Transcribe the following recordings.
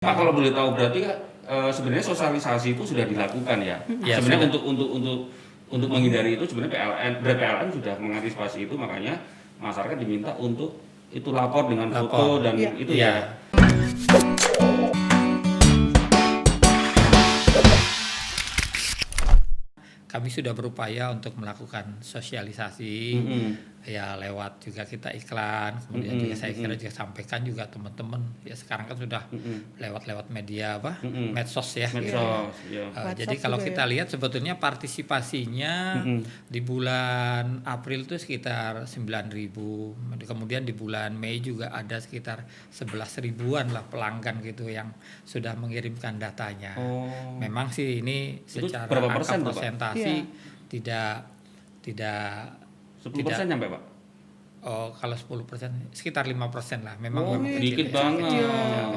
Pak, kalau boleh tahu berarti sebenarnya sosialisasi itu sudah dilakukan ya? Ya, sebenarnya sudah. untuk menghindari itu sebenarnya PLN sudah mengantisipasi itu, makanya masyarakat diminta untuk itu lapor dengan foto dan itu ya. Kami sudah berupaya untuk melakukan sosialisasi, ya lewat juga kita iklan, kemudian juga saya kira juga sampaikan juga teman-teman, ya sekarang kan sudah lewat media medsos ya. Medsos, ya. Jadi kalau kita lihat sebetulnya partisipasinya di bulan April itu sekitar 9.000, kemudian di bulan Mei juga ada sekitar 11 ribuan lah pelanggan gitu yang sudah mengirimkan datanya. Memang sih ini secara berapa angka persen tuh, Pak? persentase tidak 10% nyampe, Pak? Oh, kalau 10% sekitar 5% lah. Memang dikit kecil, banget.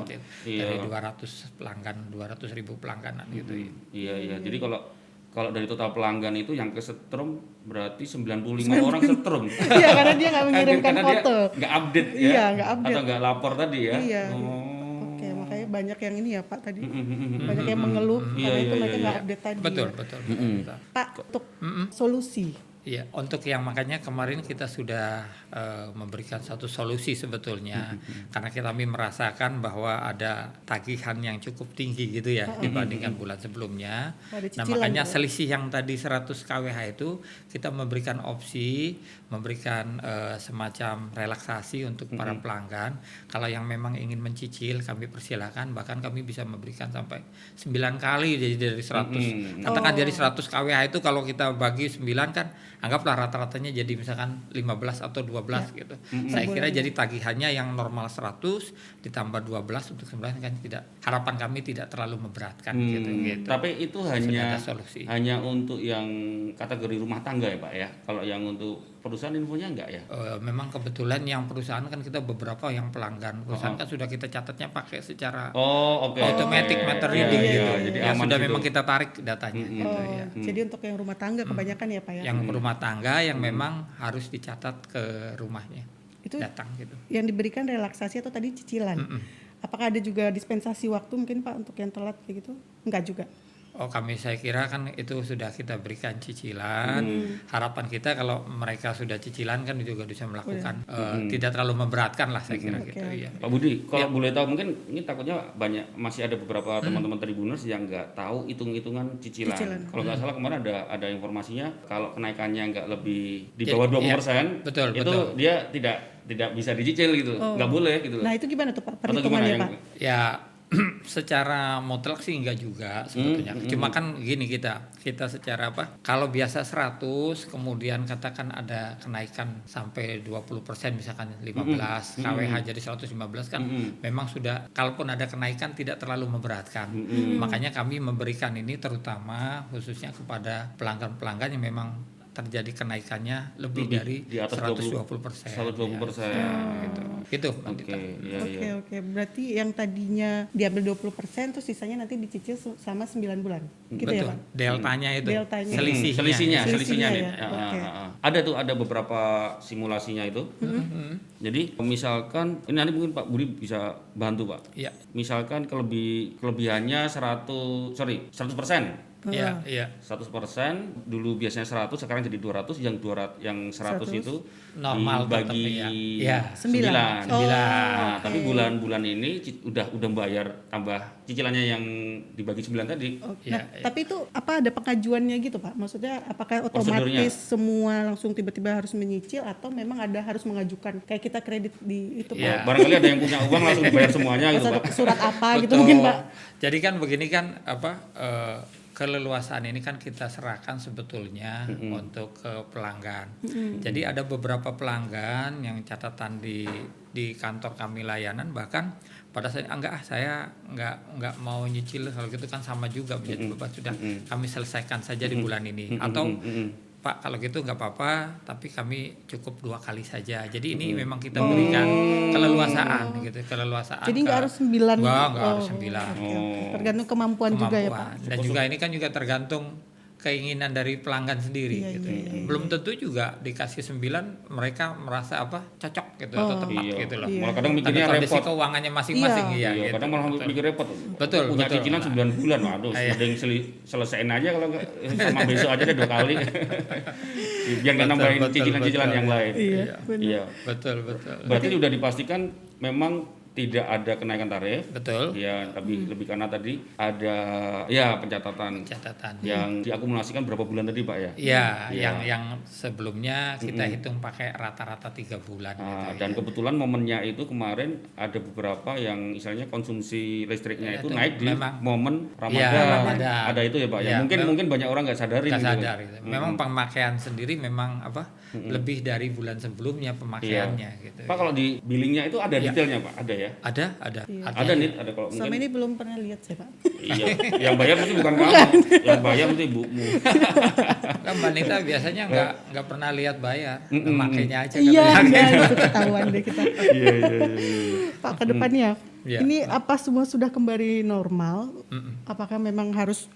kecil. Iya. Dari 200.000 pelangganan gitu ya. Iya. Jadi kalau dari total pelanggan itu yang kesetrum berarti 95 orang setrum. Iya, karena dia nggak mengirimkan Karena foto. dia nggak update ya. Iya, nggak update. Atau nggak lapor tadi ya. Iya. Oke, makanya banyak yang ini ya Pak tadi. Banyak yang mengeluh karena itu mereka nggak update tadi. Betul. Pak, untuk solusi. Iya, untuk yang makanya kemarin kita sudah memberikan satu solusi sebetulnya, karena kami merasakan bahwa ada tagihan yang cukup tinggi gitu ya dibandingkan bulan sebelumnya. Nah makanya selisih yang tadi 100 kWh itu kita memberikan opsi, memberikan semacam relaksasi untuk para pelanggan. Kalau yang memang ingin mencicil kami persilakan, bahkan kami bisa memberikan sampai 9 kali jadi dari 100. Katakan dari 100 kWh itu kalau kita bagi 9 kan anggaplah rata-ratanya jadi misalkan 15 atau 12 gitu. Saya kira jadi tagihannya yang normal 100 ditambah 12 untuk 9 kan harapan kami tidak terlalu memberatkan gitu. Tapi itu hanya untuk yang kategori rumah tangga ya, Pak ya. Kalau yang untuk perusahaan infonya enggak ya? Memang kebetulan yang perusahaan kan kita beberapa yang pelanggan perusahaan kan sudah kita catatnya pakai secara automatic meter reading gitu. Jadi ya sudah gitu. memang kita tarik datanya gitu ya. Jadi untuk yang rumah tangga kebanyakan ya Pak ya. Yang rumah tangga yang memang harus dicatat ke rumahnya. Itu datang gitu. Yang diberikan relaksasi atau tadi cicilan. Apakah ada juga dispensasi waktu mungkin Pak untuk yang telat kayak gitu? Enggak juga. Oh, saya kira kan itu sudah kita berikan cicilan. Harapan kita kalau mereka sudah cicilan kan juga bisa melakukan tidak terlalu memberatkan lah saya kira gitu ya. Pak Budi, kalau boleh tahu mungkin ini takutnya masih ada beberapa teman-teman Tribuners yang nggak tahu hitung-hitungan cicilan. Kalau nggak salah kemarin ada informasinya kalau kenaikannya nggak lebih di bawah 20%, itu dia tidak bisa dicicil gitu, nggak boleh gitu. Nah itu gimana tuh Pak perhitungannya Pak? Ya secara mutlak sih enggak juga sebetulnya. Cuma kan gini kita secara kalau biasa 100 kemudian katakan ada kenaikan sampai 20% misalkan 15 kWh jadi 115 kan memang sudah kalaupun ada kenaikan tidak terlalu memberatkan. Makanya kami memberikan ini terutama khususnya kepada pelanggan-pelanggan yang memang terjadi kenaikannya lebih dari di atas 120%. 120%. Gitu. Oke. Berarti yang tadinya diambil 20% terus sisanya nanti dicicil selama 9 bulan. Gitu betul. Ya, Pak? Deltanya itu. Selisihnya nih. Ya. Ada beberapa simulasinya itu. Jadi misalkan ini nanti mungkin Pak Budi bisa bantu, Pak. Iya. Misalkan kelebihannya 100%. Iya. 100% dulu biasanya 100 sekarang jadi 200 yang 100 itu normal dibagi ya. 9. Nah, okay. tapi bulan-bulan ini udah bayar tambah cicilannya yang dibagi 9 tadi. Nah, tapi itu apa ada pengajuannya gitu Pak? Maksudnya apakah otomatis semua langsung tiba-tiba harus menyicil atau memang ada harus mengajukan kayak kita kredit di itu Pak? Barangkali ada yang punya uang langsung dibayar semuanya gitu Pak. Surat apa gitu mungkin Pak? Jadi kan begini kan keleluasaan ini kan kita serahkan sebetulnya untuk ke pelanggan. Jadi ada beberapa pelanggan yang catatan di kantor kami layanan bahkan pada saat saya nggak mau nyicil kalau gitu kan sama juga menjadi beban sudah kami selesaikan saja di bulan ini atau Pak kalau gitu nggak apa-apa tapi kami cukup 2 kali saja. Jadi ini memang kita berikan keleluasaan gitu Jadi nggak harus 9. Nggak harus 9. Okay. Tergantung kemampuan juga ya Pak. Dan juga ini kan juga tergantung keinginan dari pelanggan sendiri Iya, gitu. iya, Belum tentu juga dikasih 9 mereka merasa cocok gitu atau tepat Iya. gitu loh. Malah kadang mikirnya Ada kondisi repot. keuangannya masing-masing Iya. ya Iya, gitu. kadang malah mikir repot. Betul, Punya betul. cicilan 9 bulan, waduh, Iya. mending selesaiin aja kalau nggak sama besok aja deh 2 kali. Biar nggak Betul, nambahin betul, cicilan-cicilan betul. yang lain. Iya, benar. Iya. Betul. Berarti sudah dipastikan memang tidak ada kenaikan tarif. Betul. Ya, tapi lebih karena tadi ada ya pencatatan Catatan. yang diakumulasikan berapa bulan tadi, Pak ya? Iya, Iya. yang sebelumnya kita hitung pakai rata-rata 3 bulan gitu. Dan kebetulan momennya itu kemarin ada beberapa yang misalnya konsumsi listriknya Ya, itu itu naik di memang. momen Ramadan. Iya, Ramadan. Ada itu ya, Pak ya. Iya, Mungkin banyak orang nggak sadarin Nggak gitu. sadar gitu. Memang pemakaian sendiri memang lebih dari bulan sebelumnya pemakaiannya gitu. Pak, kalau di billingnya itu ada detailnya, Pak? Ada ya? Ada. Iya. Ada nih, ada kalau Sama mungkin. ini belum pernah lihat saya, Pak. Iya, yang bayar mesti bukan kamu, yang bayar mesti ibumu. Kan Mbak Nita biasanya nggak pernah lihat bayar, makainya aja Iya, katanya. enggak itu ketahuan deh kita. Iya. Pak, ke depannya Iya. ini apa semua sudah kembali normal? Apakah memang harus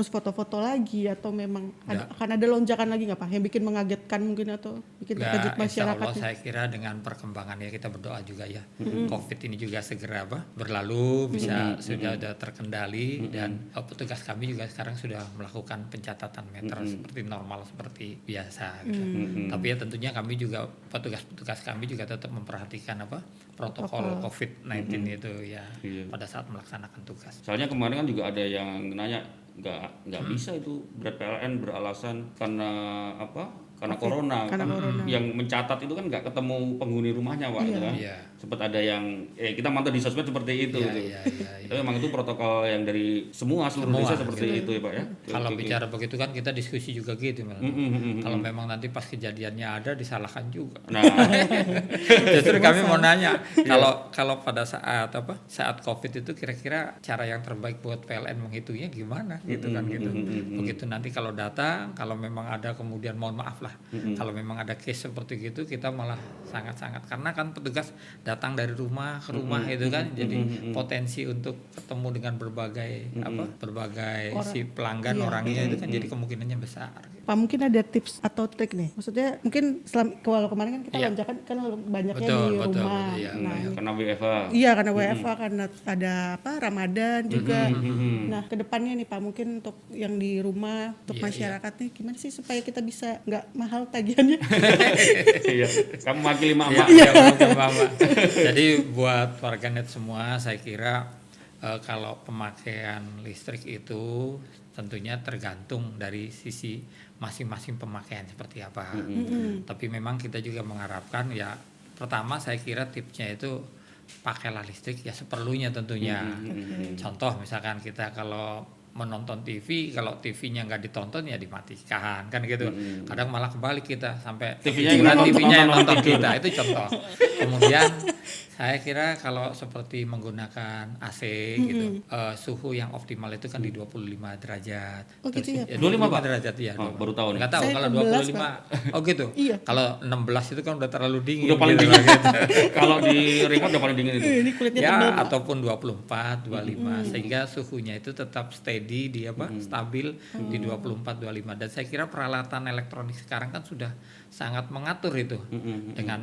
foto-foto lagi atau memang akan ada lonjakan lagi nggak, Pak? Yang bikin mengagetkan mungkin atau bikin terkejut Insya Allah masyarakat? saya kira dengan perkembangan ya kita berdoa juga ya COVID ini juga segera berlalu bisa sudah ada terkendali dan petugas kami juga sekarang sudah melakukan pencatatan meter seperti normal seperti biasa gitu. Tapi ya tentunya kami juga petugas kami juga tetap memperhatikan protokol COVID-19 itu ya Iya. pada saat melaksanakan tugas. Soalnya kemarin kan juga ada yang nanya nggak bisa itu berat PLN beralasan karena karena corona. Karena Kan corona. yang mencatat itu kan nggak ketemu penghuni rumahnya, Pak. Gitu kan. Iya. Sempat ada yang kita mantau di sosmed seperti itu. gitu. Iya. Tapi memang itu protokol yang dari seluruh Indonesia seperti itu ya, Pak ya. Kalau bicara begitu kan kita diskusi juga gitu, Mas. Kalau memang nanti pas kejadiannya ada disalahkan juga. Nah, Justru kami mau nanya, kalau pada saat COVID itu kira-kira cara yang terbaik buat PLN menghitungnya gimana gitu kan gitu. Begitu nanti kalau datang, kalau memang ada kemudian mohon maaf lah, kalau memang ada case seperti gitu kita malah sangat-sangat karena kan petugas datang dari rumah ke rumah itu kan jadi potensi untuk ketemu dengan berbagai si pelanggan orangnya itu kan jadi kemungkinannya besar. Pak, mungkin ada tips atau trik nih. Maksudnya mungkin kalau kemarin kan kita lonjakan kan banyaknya di rumah. Iya. Nah, karena WFH. iya karena WFA karena ada Ramadan juga. Nah, kedepannya nih Pak, mungkin untuk yang di rumah, untuk masyarakat nih gimana sih supaya kita bisa nggak mahal tagihannya? Iya. Kamu wakili mama. Iya, Mama. Jadi buat warganet semua saya kira kalau pemakaian listrik itu tentunya tergantung dari sisi masing-masing pemakaian seperti apa. Tapi memang kita juga mengharapkan ya pertama saya kira tipsnya itu pakailah listrik ya seperlunya tentunya. Contoh misalkan kita kalau menonton TV, kalau TV-nya nggak ditonton ya dimatikan kan gitu. Kadang malah kebalik kita sampai TV-nya yang nonton kita itu contoh. Kemudian saya kira kalau seperti menggunakan AC gitu, suhu yang optimal itu kan di 25 derajat. Oh, gitu ya? 25, Pak? derajat ya. Oh, baru tahu nih. Nggak tahu Saya kalau 16, 25. Pak. Oh gitu. Iya. Kalau 16 itu kan udah terlalu dingin. Udah paling gitu. dingin. Kalau di remote udah paling dingin itu. Ini kulitnya Ya tebal, Pak. ataupun 24, 25 sehingga suhunya itu tetap steady di stabil di 24, 25 dan saya kira peralatan elektronik sekarang kan sudah sangat mengatur itu dengan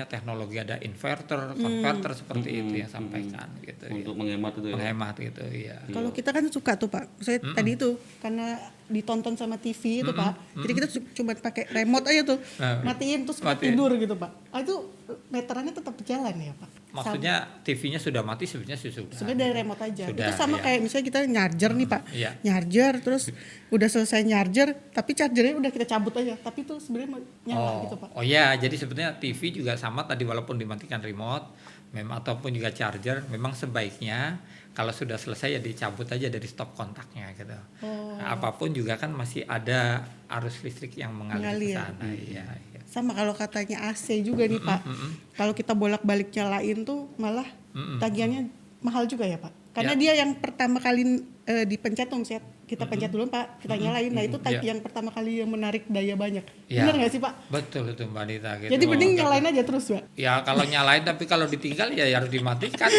teknologi ada inverter, converter seperti itu yang sampaikan gitu. Untuk menghemat itu ya. Menghemat gitu ya. Kalau kita kan suka tuh Pak, saya tadi itu karena ditonton sama TV itu Pak, jadi kita cuma pakai remote aja tuh, matiin terus kita tidur gitu Pak. Itu meterannya tetap berjalan ya Pak? Maksudnya TV-nya sudah mati sebenarnya sudah. Sebenarnya dari remote aja. Sudah, Itu sama iya. kayak misalnya kita nyarger nih Pak, Iya. nyarger terus udah selesai nyarger, tapi chargernya udah kita cabut aja, tapi itu sebenarnya nyala gitu Pak. Oh ya, jadi sebenarnya TV juga sama tadi walaupun dimatikan remote, memang ataupun juga charger, memang sebaiknya kalau sudah selesai ya dicabut aja dari stop kontaknya gitu. Nah, apapun juga kan masih ada arus listrik yang mengalir ke sana. Iya. Sama kalau katanya AC juga nih Pak, kalau kita bolak-balik nyalain tuh malah tagihannya mahal juga ya Pak, karena dia yang pertama kali dipencet tuh kita pencet dulu Pak, kita nyalain. Nah itu type yang pertama kali yang menarik daya banyak. Ya. Benar nggak sih Pak? Betul itu Mbak Dita. Gitu. Jadi mending nyalain aja terus Pak. Ya kalau nyalain tapi kalau ditinggal ya harus dimatikan.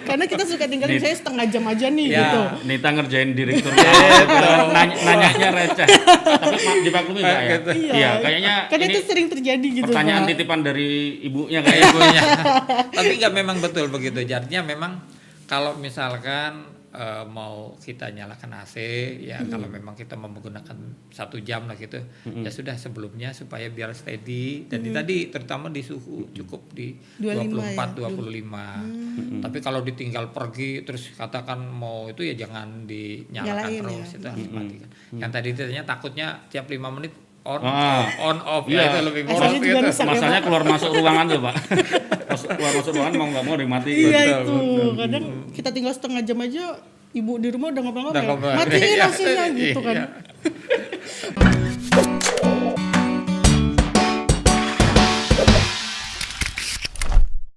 Karena kita suka tinggalin saya setengah jam aja nih Ya. gitu. Nita ngerjain direktur nanyanya receh. Tapi dimaklumi Pak ya. Gitu. Iya, kayaknya Karena ini itu sering terjadi gitu pertanyaan Pak. titipan dari ibunya Kayak kayak ibunya. Tapi nggak memang betul begitu. Jadinya memang kalau misalkan mau kita nyalakan AC ya kalau memang kita mau menggunakan 1 jam lah gitu ya sudah sebelumnya supaya biar steady dan tadi terutama di suhu cukup di 24 25. Tapi kalau ditinggal pergi terus katakan mau itu ya jangan dinyalakan Nyalain terus ya. itu harus matikan. Yang tadi ditanya takutnya tiap 5 menit on off iya. ya itu lebih boros AC-nya juga gitu. rusak. masalahnya keluar masuk ruangan tuh Pak. Keluar masuk ruangan mau nggak mau dimatiin. Iya Betul, itu. betul. Kadang kita tinggal setengah jam aja, ibu di rumah udah ngomong-ngomong Udah ya, ngomong. matiin Iya, AC-nya gitu kan. iya.